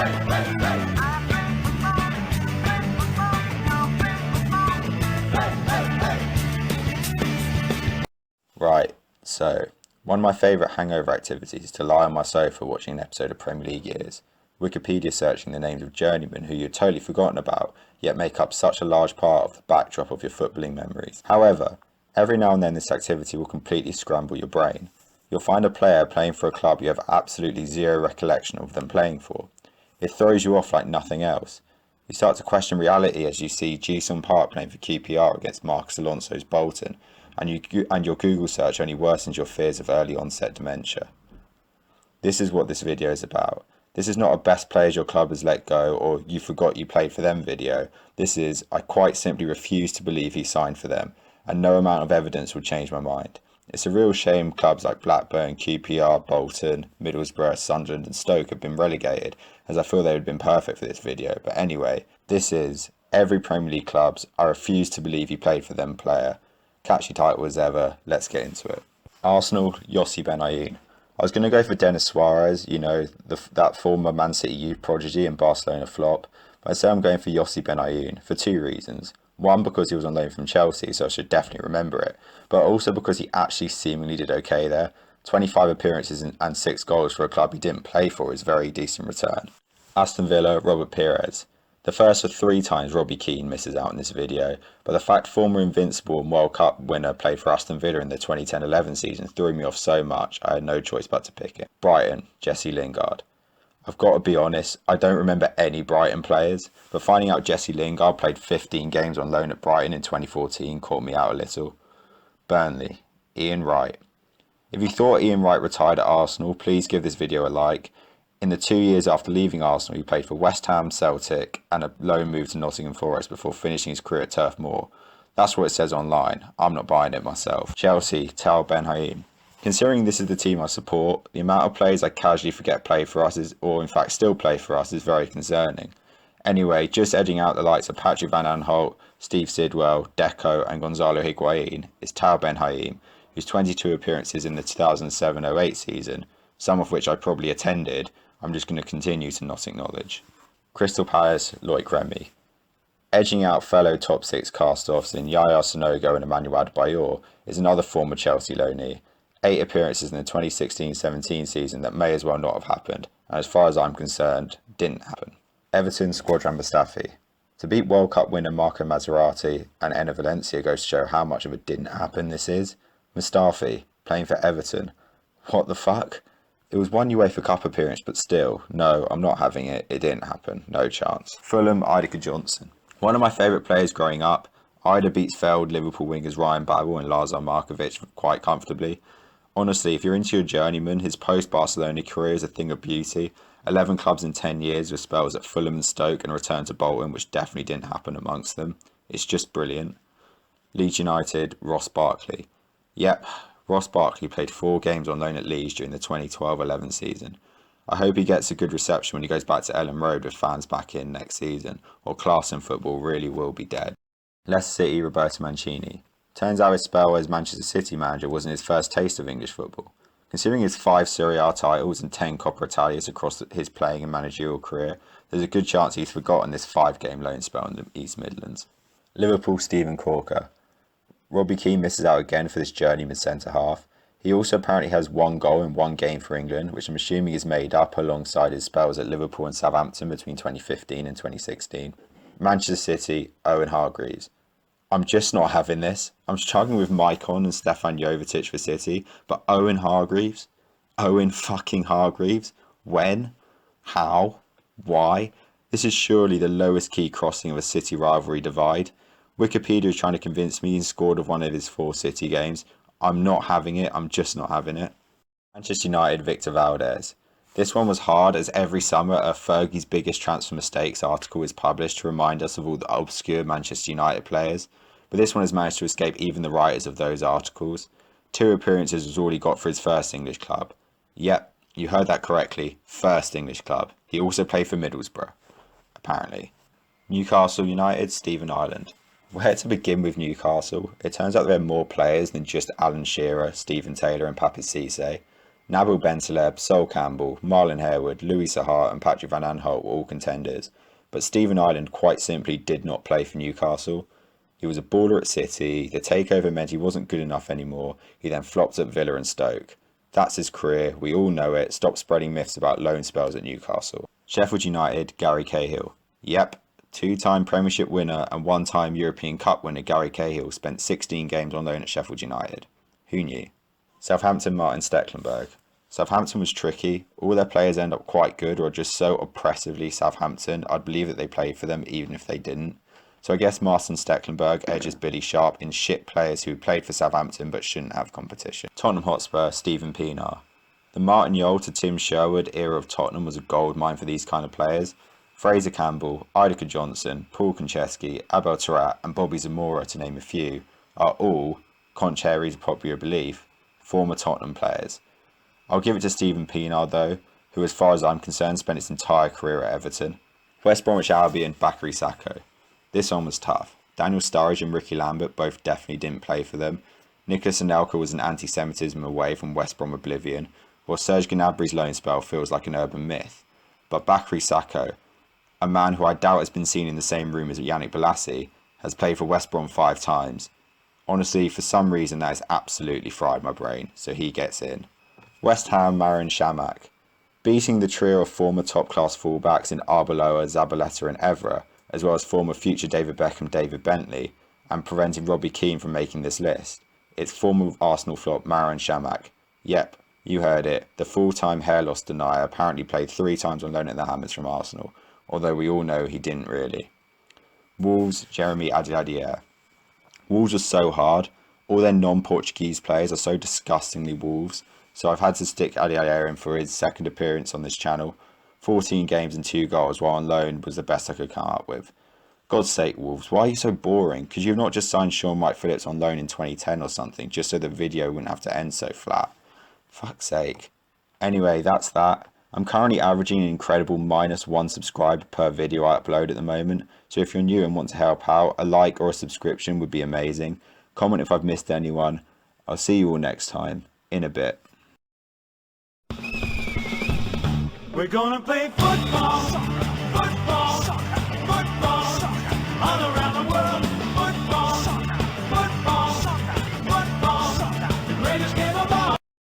Right, so one of my favourite hangover activities is to lie on my sofa watching an episode of Premier League is Wikipedia searching the names of journeymen who you'd totally forgotten about, yet make up such a large part of the backdrop of your footballing memories. However, every now and then this activity will completely scramble your brain. You'll find a player playing for a club you have absolutely zero recollection of them playing for. It throws you off like nothing else. You start to question reality as you see Ji-sung Park playing for QPR against Marcus Alonso's Bolton, and your Google search only worsens your fears of early onset dementia. This is what this video is about. This is not a best players your club has let go or you forgot you played for them video. This is, I quite simply refuse to believe he signed for them, and no amount of evidence will change my mind. It's a real shame clubs like Blackburn, QPR, Bolton, Middlesbrough, Sunderland and Stoke have been relegated, as I feel they would have been perfect for this video. But anyway, this is every Premier League club's I refuse to believe he played for them player. Catchy title as ever, let's get into it. Arsenal, Yossi Benayoun. I was going to go for Denis Suarez, you know, that former Man City youth prodigy and Barcelona flop, but I say I'm going for Yossi Benayoun for two reasons. One, because he was on loan from Chelsea, so I should definitely remember it, but also because he actually seemingly did okay there. 25 appearances and 6 goals for a club he didn't play for is a very decent return. Aston Villa, Robert Pires. The first of 3 times Robbie Keane misses out in this video, but the fact former Invincible and World Cup winner played for Aston Villa in the 2010-11 season threw me off so much I had no choice but to pick it. Brighton, Jesse Lingard. I've got to be honest, I don't remember any Brighton players, but finding out Jesse Lingard played 15 games on loan at Brighton in 2014 caught me out a little. Burnley, Ian Wright. If you thought Ian Wright retired at Arsenal, please give this video a like. In the 2 years after leaving Arsenal, he played for West Ham, Celtic and a loan move to Nottingham Forest before finishing his career at Turf Moor. That's what it says online. I'm not buying it myself. Chelsea, Tal Ben-Haim. Considering this is the team I support, the amount of players I casually forget play for us or in fact still play for us is very concerning. Anyway, just edging out the likes of Patrick Van Aanholt, Steve Sidwell, Deco and Gonzalo Higuain is Tal Ben-Haim, whose 22 appearances in the 2007-08 season, some of which I probably attended, I'm just going to continue to not acknowledge. Crystal Palace, Loic Remy. Edging out fellow top 6 cast-offs in Yaya Sanogo and Emmanuel Adebayor is another former Chelsea loanee. 8 appearances in the 2016-17 season that may as well not have happened, and as far as I'm concerned, didn't happen. Everton, Squadron Mustafi. To beat World Cup winner Marco Maserati and Enner Valencia goes to show how much of a didn't happen this is. Mustafi, playing for Everton. What the fuck? It was one UEFA Cup appearance, but still, no, I'm not having it. It didn't happen. No chance. Fulham, Ider Johnson. One of my favourite players growing up, Ider beats failed Liverpool wingers Ryan Babel and Lazar Markovic quite comfortably. Honestly, if you're into your journeyman, his post-Barcelona career is a thing of beauty. 11 clubs in 10 years with spells at Fulham and Stoke and a return to Bolton, which definitely didn't happen amongst them. It's just brilliant. Leeds United, Ross Barkley. Yep, Ross Barkley played 4 games on loan at Leeds during the 2012-11 season. I hope he gets a good reception when he goes back to Ellen Road with fans back in next season, or class in football really will be dead. Leicester City, Roberto Mancini. Turns out his spell as Manchester City manager wasn't his first taste of English football. Considering his 5 Serie A titles and 10 Coppa Italias across his playing and managerial career, there's a good chance he's forgotten this 5-game loan spell in the East Midlands. Liverpool, Steven Corker. Robbie Keane misses out again for this journeyman centre-half. He also apparently has 1 goal in 1 game for England, which I'm assuming is made up alongside his spells at Liverpool and Southampton between 2015 and 2016. Manchester City, Owen Hargreaves. I'm just not having this. I'm struggling with Maicon and Stefan Jovetic for City, but Owen Hargreaves? Owen fucking Hargreaves? When? How? Why? This is surely the lowest key crossing of a City rivalry divide. Wikipedia is trying to convince me he's scored of one of his 4 City games. I'm not having it. I'm just not having it. Manchester United, Victor Valdez. This one was hard as every summer a Fergie's biggest transfer mistakes article is published to remind us of all the obscure Manchester United players. But this one has managed to escape even the writers of those articles. 2 appearances was all he got for his first English club. Yep, you heard that correctly. First English club. He also played for Middlesbrough, apparently. Newcastle United, Stephen Ireland. Where to begin with Newcastle? It turns out there are more players than just Alan Shearer, Stephen Taylor and Papi Cisse. Nabil Bentaleb, Sol Campbell, Marlon Harewood, Louis Saha and Patrick Van Aanholt were all contenders, but Stephen Ireland quite simply did not play for Newcastle. He was a baller at City, the takeover meant he wasn't good enough anymore, he then flopped at Villa and Stoke. That's his career, we all know it, stop spreading myths about loan spells at Newcastle. Sheffield United, Gary Cahill. Yep, two-time Premiership winner and one-time European Cup winner Gary Cahill spent 16 games on loan at Sheffield United. Who knew? Southampton, Martin Stecklenburg. Southampton was tricky, all their players end up quite good or just so oppressively Southampton, I'd believe that they played for them even if they didn't. So I guess Martin Stecklenburg edges Billy Sharp in shit players who played for Southampton but shouldn't have competition. Tottenham Hotspur, Stephen Pienaar. The Martin Jol to Tim Sherwood era of Tottenham was a goldmine for these kind of players. Fraser Campbell, Idaka Johnson, Paul Konchesky, Abel Tarat and Bobby Zamora, to name a few, are all, contrary to popular belief, former Tottenham players. I'll give it to Stephen Pienaar though, who as far as I'm concerned spent his entire career at Everton. West Bromwich Albion, Bakary Sakho. This one was tough. Daniel Sturridge and Ricky Lambert both definitely didn't play for them. Nicolas Anelka was an anti-Semitism away from West Brom oblivion, while Serge Gnabry's loan spell feels like an urban myth. But Bakary Sakho, a man who I doubt has been seen in the same room as Yannick Bolasie, has played for West Brom 5 times. Honestly, for some reason that has absolutely fried my brain, so he gets in. West Ham, Marouane Chamakh. Beating the trio of former top-class fullbacks in Arbeloa, Zabaleta and Evra, as well as former future David Beckham, David Bentley, and preventing Robbie Keane from making this list. It's former Arsenal flop Marouane Chamakh. Yep, you heard it, the full-time hair loss denier apparently played 3 times on loan at the Hammers from Arsenal, although we all know he didn't really. Wolves, Jeremy Adiadier. Wolves are so hard, all their non-Portuguese players are so disgustingly Wolves, so I've had to stick Adiadier in for his second appearance on this channel. 14 games and 2 goals while on loan was the best I could come up with. God's sake, Wolves, why are you so boring? Could you have not just signed Sean Mike Phillips on loan in 2010 or something, just so the video wouldn't have to end so flat? Fuck's sake. Anyway, that's that. I'm currently averaging an incredible -1 subscriber per video I upload at the moment, so if you're new and want to help out, a like or a subscription would be amazing. Comment if I've missed anyone. I'll see you all next time, in a bit. We're gonna play football.